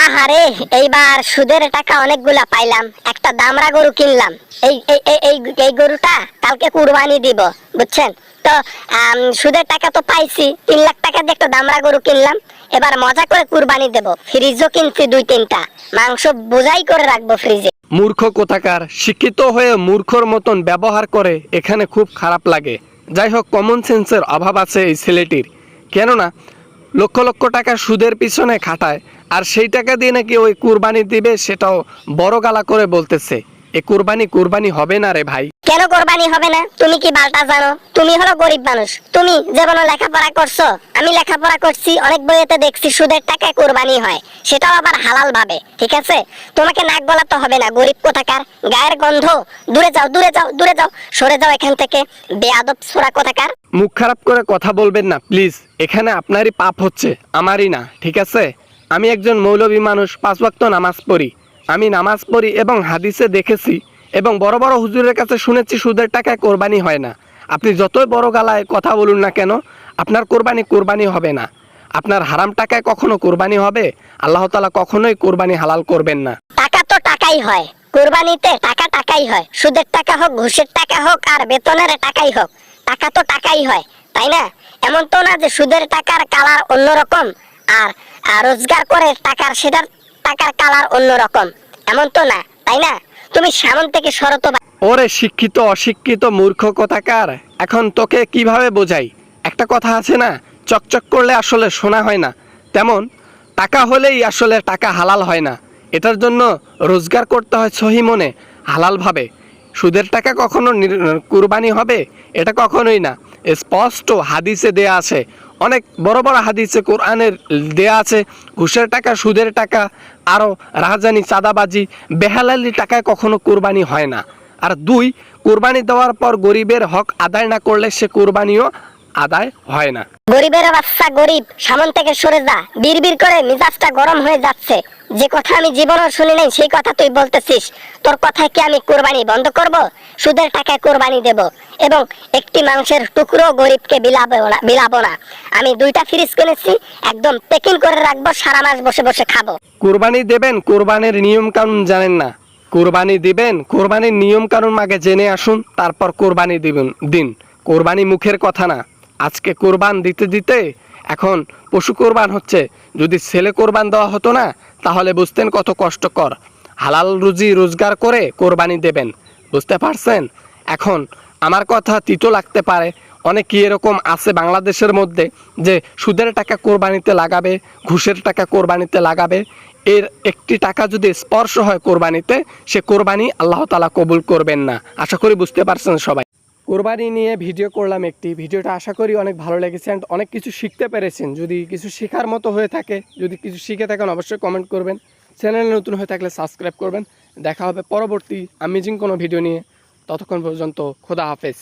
আহারে, এইবার সুদের টাকা অনেকগুলা পাইলাম, একটা দামড়া গরু কিনলাম। এই এই এই এই এই গরুটা কালকে কুরবানি দিব, বুঝছেন তো। সুদের টাকা তো পাইছি, 3 লাখ টাকা দিয়ে একটা দামড়া গরু কিনলাম। এবার মজা করে কুরবানি দেব। ফ্রিজও কিনছি 2-3টা, মাংস বোঝাই করে রাখবো ফ্রিজে। মূর্খ কোথাকার, শিক্ষিত হয়ে মূর্খর মতন ব্যবহার করে, এখানে খুব খারাপ লাগে। যাই হোক, কমন সেন্সের অভাব আছে এই ছেলেটির। কেননা লক্ষ লক্ষ টাকা সুদের পিছনে খাটায়, আর সেই টাকা দিয়ে নাকি ওই কুরবানি দিবে, সেটাও বড় গালা করে বলতেছে। এ কুরবানি হবে না রে ভাই। কেন কোরবানি হবে না? তুমি কি বালটা জানো? তুমি হলো গরিব মানুষ, তুমি যেমন লেখাপড়া করছো, আমি লেখাপড়া করছি, অনেক বইয়েতে দেখছি সুদের টাকায় কোরবানি হয়, সেটাও আবার হালাল ভাবে, ঠিক আছে? তোমাকে নাক গলাতে হবে না, গরিব কোথাকার, গায়ের গন্ধ। দূরে যাও, দূরে যাও, দূরে যাও, সরে যাও এখান থেকে, বেয়াদব ছোড়া কোথাকার। মুখ খারাপ করে কথা বলবেন না প্লিজ। এখানে আপনারই পাপ হচ্ছে, আমারই না, ঠিক আছে? আমি একজন মৌলবী মানুষ, 5 ওয়াক্ত নামাজ পড়ি। আমি নামাজ পড়ি এবং হাদিসে দেখেছি এবং বড় বড় হুজুরের কাছে শুনেছি সুদের টাকায় কোরবানি হয় না। আপনি যতই বড় গালায় কথা বলুন না কেন, আপনার কোরবানি হবে না। আপনার হারাম টাকায় কখনো কোরবানি হবে? আল্লাহ তাআলা কখনোই কোরবানি হালাল করবেন না। টাকা তো টাকাই হয়, কুরবানিতে টাকা টাকাই হয়, সুদের টাকা হোক, ঘুষের টাকা হোক, আর বেতনের টাকাই হোক, টাকা তো টাকাই হয়, তাই না? এমন তো না যে সুদের টাকার কালার অন্যরকম আর রোজগার করে টাকার সেটার টাকার কালার অন্যরকম, এমন তো না, তাই না? তুমি সামন থেকে সরত। ওরে শিক্ষিত অশিক্ষিত মূর্খ কোথাকার, এখন তোকে কিভাবে বোঝাই? একটা কথা আছে না, চকচক করলে আসলে শোনা হয় না, তেমন টাকা হলেই আসলে টাকা হালাল হয় না। এটার জন্য রোজগার করতে হয় সহি মনে, হালালভাবে। সুদের টাকা কখনো কুরবানি হবে? এটা কখনোই না। স্পষ্ট হাদিসে দেয়া আছে, অনেক বড় বড় হাদিসে কোরআনের দেয়া আছে, ঘুষের টাকা, সুদের টাকা, আরও রাহাজানি, চাঁদাবাজি, বেহালালি টাকায় কখনো কুরবানি হয় না। আর 2, কুরবানি দেওয়ার পর গরিবের হক আদায় না করলে সে কুরবানিও আদায় হয় না। গরিবের বাচ্চা গরিব, সামন থেকে সরে যা। বিড়বিড় করে মেজাজটা গরম হয়ে যাচ্ছে। যে কথা আমি জীবনেও শুনি নাই সেই কথা তুই বলতেছিস। তোর কথায় কি আমি কোরবানি বন্ধ করব? সুদের টাকায় কোরবানি দেব এবং একটি মাংসের টুকরো গরিবকে বিলাবো না। আমি 2টা ফ্রিজ কিনেছি, একদম প্যাকিং করে রাখবো, সারা মাস বসে বসে খাবো। কুরবানি দেবেন, কোরবানির নিয়ম কানুন জানেন না। কোরবানি দিবেন, কোরবানির নিয়ম কানুন আগে জেনে আসুন, তারপর কোরবানি দিন। কোরবানি মুখের কথা না। আজকে কোরবান দিতে দিতে এখন পশু কোরবান হচ্ছে। যদি ছেলে কোরবান দেওয়া হতো না, তাহলে বুঝতেন কত কষ্টকর। হালাল রুজি রোজগার করে কোরবানি দেবেন, বুঝতে পারছেন? এখন আমার কথা তিতো লাগতে পারে, অনেকেই এরকম আছে বাংলাদেশের মধ্যে যে সুদের টাকা কোরবানিতে লাগাবে, ঘুষের টাকা কোরবানিতে লাগাবে। এর একটি টাকা যদি স্পর্শ হয় কোরবানিতে, সে কোরবানি আল্লাহ তাআলা কবুল করবেন না। আশা করি বুঝতে পারছেন সবাই। কোরবানি নিয়ে ভিডিও করলাম একটি, ভিডিওটা আশা করি অনেক ভালো লেগেছে অ্যান্ড অনেক কিছু শিখতে পেরেছেন। যদি কিছু শেখার মতো হয়ে থাকে, যদি কিছু শিখে থাকেন, অবশ্যই কমেন্ট করবেন। চ্যানেলে নতুন হয়ে থাকলে সাবস্ক্রাইব করবেন। দেখা হবে পরবর্তী অ্যামেজিং কোনো ভিডিও নিয়ে। ততক্ষণ পর্যন্ত খোদা হাফেজ।